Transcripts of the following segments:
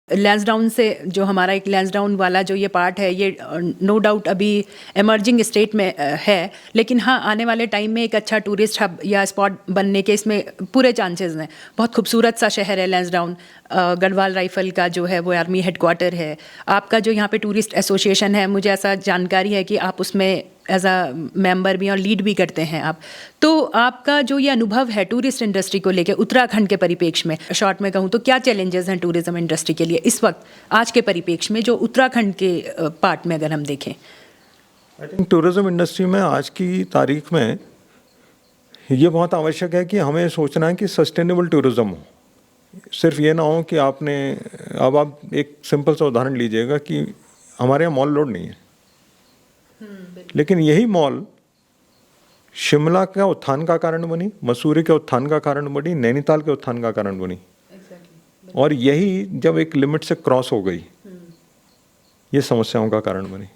लैंसडाउन से जो हमारा एक लैंसडाउन वाला जो ये पार्ट है, ये नो डाउट अभी एमर्जिंग स्टेट में है, लेकिन हाँ आने वाले टाइम में एक अच्छा टूरिस्ट हब या स्पॉट बनने के इसमें पूरे चांसेस हैं। बहुत खूबसूरत सा शहर है लैंसडाउन। गढ़वाल राइफल का जो है वो आर्मी हेडक्वार्टर है। आपका जो यहाँ पे टूरिस्ट एसोसिएशन है, मुझे ऐसा जानकारी है कि आप उसमें एज अ मेंबर भी और लीड भी करते हैं आप। तो आपका जो ये अनुभव है टूरिस्ट इंडस्ट्री को लेकर उत्तराखंड के परिप्रेक्ष्य में, शॉर्ट में कहूँ तो क्या चैलेंजेस हैं टूरिज्म इंडस्ट्री के लिए इस वक्त आज के परिप्रेक्ष्य में, जो उत्तराखंड के पार्ट में अगर हम देखें? आई थिंक टूरिज्म इंडस्ट्री में आज की तारीख में ये बहुत आवश्यक है कि हमें सोचना है कि सस्टेनेबल टूरिज्म हो। सिर्फ ये ना हो कि आपने, अब आप एक सिंपल सा उदाहरण लीजिएगा कि हमारे यहाँ मॉल लोड नहीं है, लेकिन यही मॉल शिमला का उत्थान का कारण बनी, मसूरी के उत्थान का कारण बनी, नैनीताल के उत्थान का कारण बनी। और यही जब एक लिमिट से क्रॉस हो गई, ये समस्याओं का कारण बनी।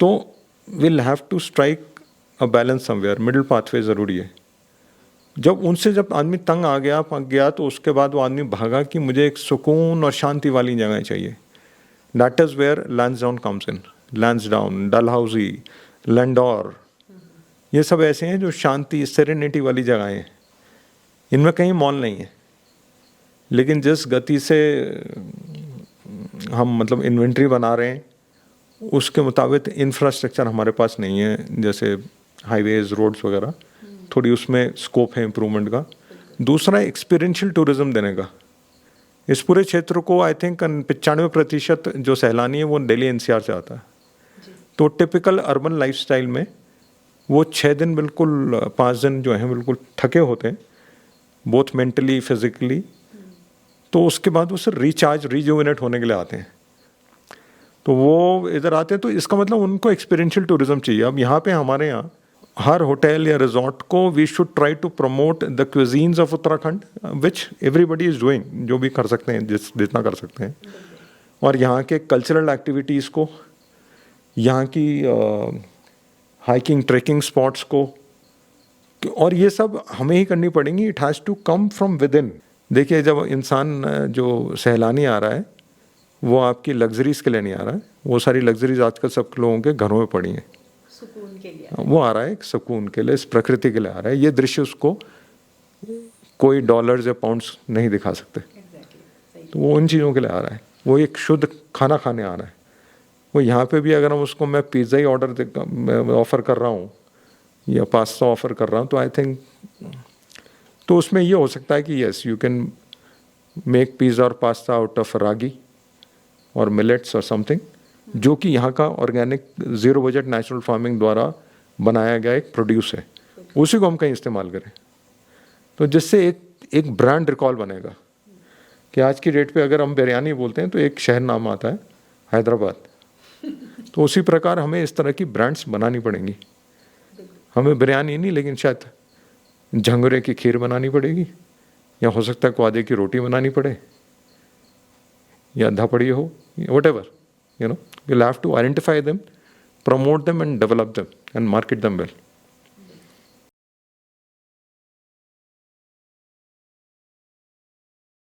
तो will have to strike a balance somewhere, middle pathway ज़रूरी है। जब आदमी तंग आ गया तो उसके बाद वो आदमी भागा कि मुझे एक सुकून और शांति वाली जगह चाहिए। That is where Lansdowne comes in. Lansdowne, Dalhousie, Landour, ये सब ऐसे हैं जो शांति, सेरेनिटी वाली जगहें हैं। इनमें कहीं मॉल नहीं है, लेकिन जिस गति से हम मतलब इन्वेंट्री बना रहे हैं उसके मुताबिक इंफ्रास्ट्रक्चर हमारे पास नहीं है, जैसे हाईवेज, रोड्स वगैरह। थोड़ी उसमें स्कोप है इम्प्रूवमेंट का। दूसरा, एक्सपीरियंशियल टूरिज्म देने का। इस पूरे क्षेत्र को आई थिंक 95% जो सैलानी है वो दिल्ली एनसीआर से आता है। तो टिपिकल अर्बन लाइफस्टाइल में वो 6 दिन बिल्कुल, 5 दिन जो हैं बिल्कुल थके होते हैं, बोथ मेंटली फिजिकली। तो उसके बाद वो सिर्फ रिचार्ज, रिजुविनेट होने के लिए आते हैं। तो वो इधर आते हैं, तो इसका मतलब उनको एक्सपीरियंशियल टूरिज्म चाहिए। अब यहाँ पे हमारे यहाँ हर होटल या रिजॉर्ट को we should try to promote the cuisines of Uttarakhand, which everybody is doing, जो भी कर सकते हैं, जितना कर सकते हैं। और यहाँ के कल्चरल एक्टिविटीज़ को, यहाँ की हाइकिंग ट्रैकिंग स्पॉट्स को, और ये सब हमें ही करनी पड़ेंगी। It has to come from within. देखिए, जब इंसान जो सैलानी आ रहा है वो आपकी लग्जरीज़ के लिए नहीं आ रहा है। वो सारी लग्जरीज आजकल सब लोगों के घरों में पड़ी हैं। सुकून के लिए वो आ रहा है, सुकून के लिए, इस प्रकृति के लिए आ रहा है। ये दृश्य उसको कोई डॉलर्स या पाउंड्स नहीं दिखा सकते। तो वो उन चीज़ों के लिए आ रहा है। वो एक शुद्ध खाना खाने आ रहा है। वो यहाँ पे भी अगर हम उसको, मैं पिज़्ज़ा ही ऑफ़र कर रहा हूँ या पास्ता ऑफ़र कर रहा हूँ, तो आई थिंक तो उसमें ये हो सकता है कि yes, you can make pizza और पास्ता आउट ऑफ रागी और मिलेट्स और समथिंग, जो कि यहाँ का organic zero budget natural farming द्वारा बनाया गया एक प्रोड्यूस है। उसी को हम कहीं इस्तेमाल करें, तो जिससे एक ब्रांड रिकॉल बनेगा कि आज की डेट पे अगर हम बिरयानी बोलते हैं तो एक शहर नाम आता है हैदराबाद। तो उसी प्रकार हमें इस तरह की ब्रांड्स बनानी पड़ेंगी। हमें बिरयानी नहीं, लेकिन शायद झंगुरे की खीर बनानी पड़ेगी, या हो सकता है क्वादे की रोटी बनानी पड़े, या धपड़ी हो, whatever, you know, we'll have to identify them, promote them and develop them and market them well.